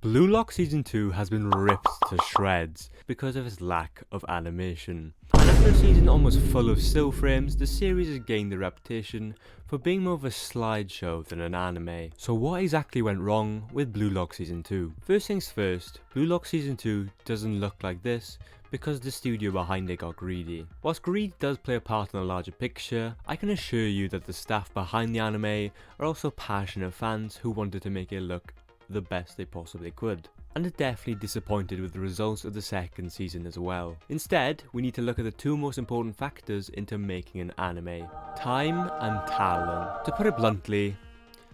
Blue Lock Season 2 has been ripped to shreds because of its lack of animation. And after a season almost full of still frames, the series has gained a reputation for being more of a slideshow than an anime. So what exactly went wrong with Blue Lock Season 2? First things first, Blue Lock Season 2 doesn't look like this because the studio behind it got greedy. Whilst greed does play a part in the larger picture, I can assure you that the staff behind the anime are also passionate fans who wanted to make it look the best they possibly could, and are definitely disappointed with the results of the second season as well. Instead, we need to look at the two most important factors into making an anime: time and talent. To put it bluntly,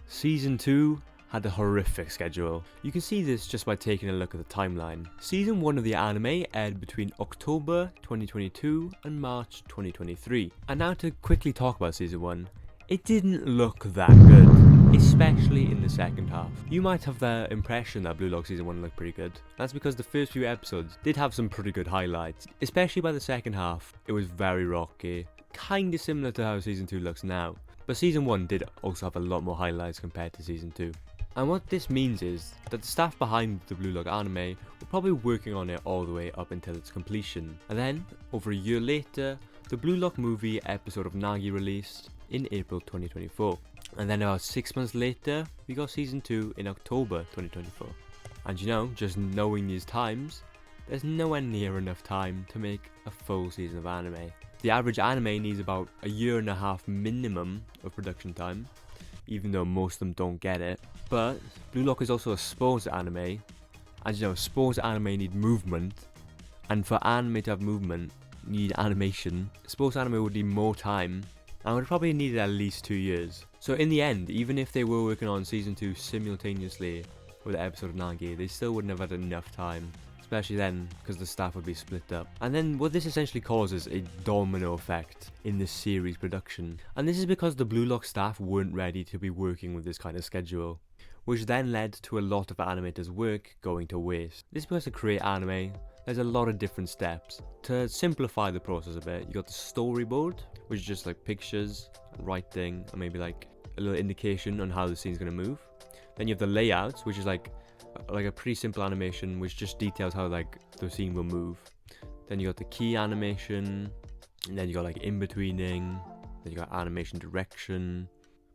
Season 2 had a horrific schedule. You can see this just by taking a look at the timeline. Season 1 of the anime aired between October 2022 and March 2023. And now to quickly talk about Season 1, it didn't look that good, especially in the second half. You might have the impression that Blue Lock Season 1 looked pretty good. That's because the first few episodes did have some pretty good highlights, especially by the second half. It was very rocky, kinda similar to how Season 2 looks now. But Season 1 did also have a lot more highlights compared to Season 2. And what this means is that the staff behind the Blue Lock anime were probably working on it all the way up until its completion. And then, over a year later, the Blue Lock movie episode of Nagi released in April 2024. And then about 6 months later, we got Season 2 in October 2024. And you know, just knowing these times, there's nowhere near enough time to make a full season of anime. The average anime needs about a year and a half minimum of production time, even though most of them don't get it. But Blue Lock is also a sports anime, and you know, sports anime need movement, and for anime to have movement, you need animation. Sports anime would need more time, and would probably need at least 2 years. So in the end, even if they were working on Season 2 simultaneously with the episode of Nagi, they still wouldn't have had enough time, especially then because the staff would be split up. And then what this essentially causes a domino effect in the series production. And this is because the Blue Lock staff weren't ready to be working with this kind of schedule, which then led to a lot of animators' work going to waste. This is because to create anime, there's a lot of different steps. To simplify the process a bit, you got the storyboard, which is just like pictures, writing, and maybe like a little indication on how the scene's gonna move. Then you have the layouts, which is like a pretty simple animation, which just details how like the scene will move. Then you got the key animation, and then you got like in-betweening, then you got animation direction.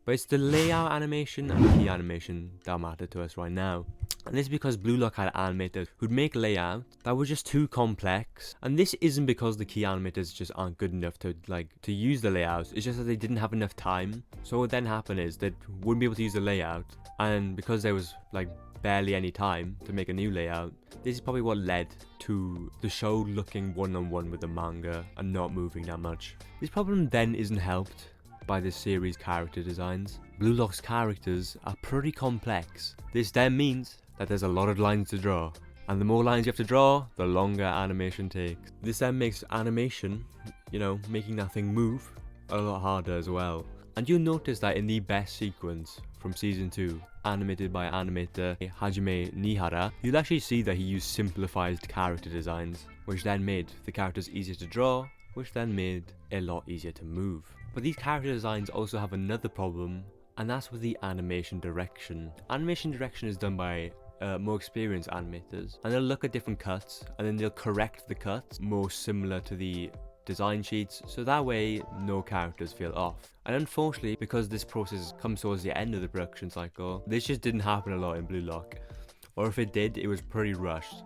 But it's the layout animation and the key animation that matter to us right now. And this is because Blue Lock had animators who'd make layouts that were just too complex. And this isn't because the key animators just aren't good enough to use the layouts, it's just that they didn't have enough time. So what would then happen is they wouldn't be able to use the layout, and because there was like barely any time to make a new layout, this is probably what led to the show looking one-on-one with the manga and not moving that much. This problem then isn't helped by the series' character designs. Blue Lock's characters are pretty complex. This then means that there's a lot of lines to draw, and the more lines you have to draw, the longer animation takes. This then makes animation, you know, making that thing move, a lot harder as well. And you'll notice that in the best sequence from Season 2, animated by animator Hajime Nihara, you'll actually see that he used simplified character designs, which then made the characters easier to draw, which then made it a lot easier to move. But these character designs also have another problem, and that's with the animation direction. Animation direction is done by more experienced animators, and they'll look at different cuts, and then they'll correct the cuts more similar to the design sheets, so that way no characters feel off. And unfortunately, because this process comes towards the end of the production cycle, this just didn't happen a lot in Blue Lock, or if it did, it was pretty rushed.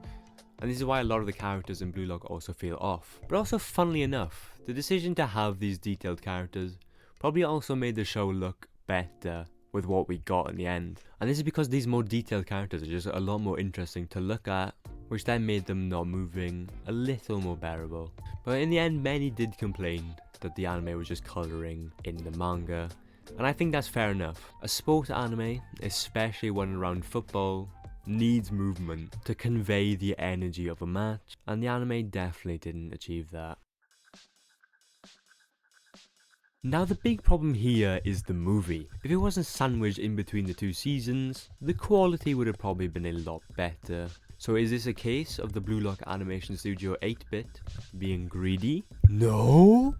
And this is why a lot of the characters in Blue Lock also feel off. But also, funnily enough, the decision to have these detailed characters probably also made the show look better with what we got in the end. And this is because these more detailed characters are just a lot more interesting to look at, which then made them not moving a little more bearable. But in the end, many did complain that the anime was just colouring in the manga, and I think that's fair enough. A sports anime, especially one around football, needs movement to convey the energy of a match, and the anime definitely didn't achieve that. Now the big problem here is the movie. If it wasn't sandwiched in between the two seasons, the quality would have probably been a lot better. So is this a case of the Blue Lock Animation Studio 8-bit being greedy? No?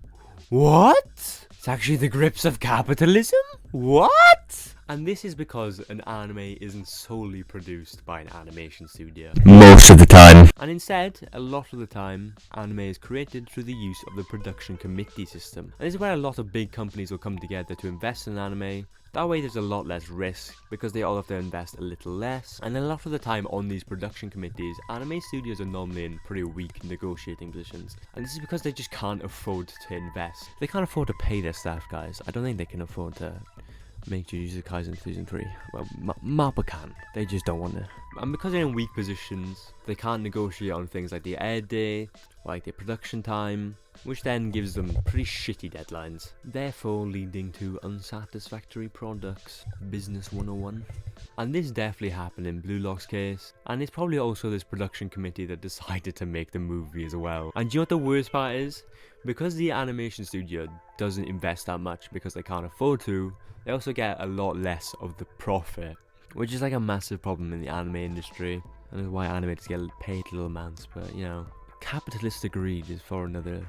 What? It's actually the grips of capitalism? What? And this is because an anime isn't solely produced by an animation studio. Most of the time. And instead, a lot of the time, anime is created through the use of the production committee system. And this is where a lot of big companies will come together to invest in anime. That way there's a lot less risk, because they all have to invest a little less. And a lot of the time on these production committees, anime studios are normally in pretty weak negotiating positions. And this is because they just can't afford to invest. They can't afford to pay their staff, guys. I don't think they can afford to make Jujutsu Kaisen Season 3. Well, Mappa can. They just don't want to. And because they're in weak positions, they can't negotiate on things like the air date, like the production time, which then gives them pretty shitty deadlines, therefore leading to unsatisfactory products. Business 101. And this definitely happened in Blue Lock's case, and it's probably also this production committee that decided to make the movie as well. And do you know what the worst part is? Because the animation studio doesn't invest that much because they can't afford to, they also get a lot less of the profit, which is like a massive problem in the anime industry, and that's why animators get paid little amounts. But you know, capitalistic greed is for another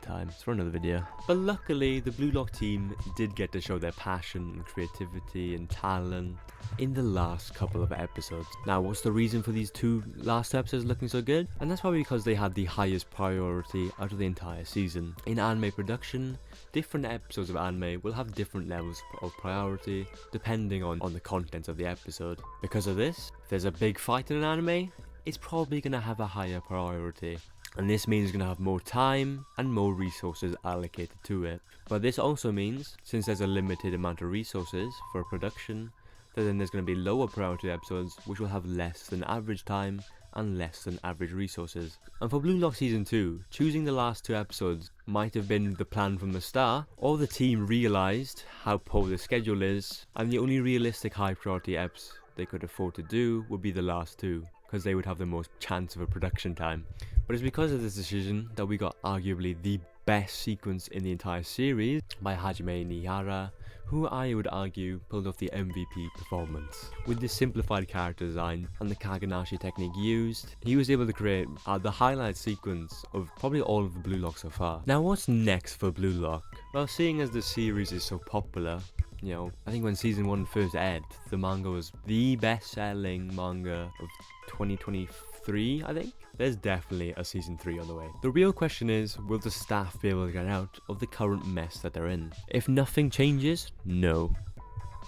time, it's for another video. But luckily the Blue Lock team did get to show their passion and creativity and talent in the last couple of episodes. Now, what's the reason for these last two episodes looking so good? And that's probably because they had the highest priority out of the entire season. In anime production, different episodes of anime will have different levels of priority depending on the contents of the episode. Because of this, if there's a big fight in an anime, it's probably going to have a higher priority. And this means it's going to have more time and more resources allocated to it. But this also means, since there's a limited amount of resources for production, then there's going to be lower priority episodes which will have less than average time and less than average resources. And for Blue Lock Season 2, choosing the last two episodes might have been the plan from the start, or the team realised how poor the schedule is, and the only realistic high priority eps they could afford to do would be the last two, because they would have the most chance of a production time. But it's because of this decision that we got arguably the best sequence in the entire series by Hajime Nihara, who I would argue pulled off the MVP performance. With this simplified character design and the Kaganashi technique used, he was able to create the highlight sequence of probably all of the Blue Lock so far. Now, what's next for Blue Lock? Well, seeing as the series is so popular, you know, I think when season 1 first aired, the manga was the best-selling manga of 2023, I think. There's definitely a season 3 on the way. The real question is, will the staff be able to get out of the current mess that they're in? If nothing changes, no.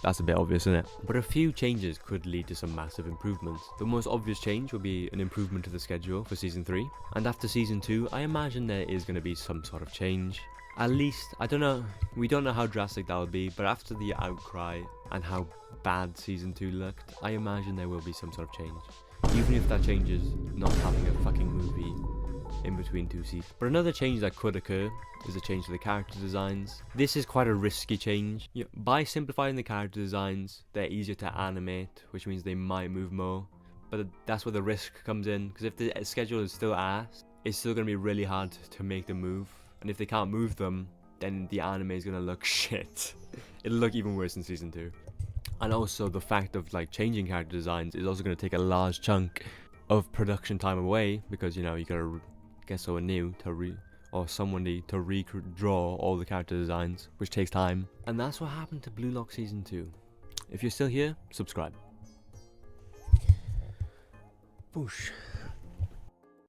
That's a bit obvious, isn't it? But a few changes could lead to some massive improvements. The most obvious change would be an improvement to the schedule for season 3. And after season 2, I imagine there is going to be some sort of change. At least, I don't know, we don't know how drastic that will be, but after the outcry and how bad season 2 looked, I imagine there will be some sort of change. Even if that change is not having a fucking movie in between two seasons. But another change that could occur is a change to the character designs. This is quite a risky change. You know, by simplifying the character designs, they're easier to animate, which means they might move more. But that's where the risk comes in, because if the schedule is still ass, it's still going to be really hard to make them move. And if they can't move them, then the anime is going to look shit. It'll look even worse in season 2. And also the fact of like changing character designs is also going to take a large chunk of production time away, because you know you gotta get someone new to redraw all the character designs, which takes time. And that's what happened to Blue Lock Season 2. If you're still here, subscribe. Boosh.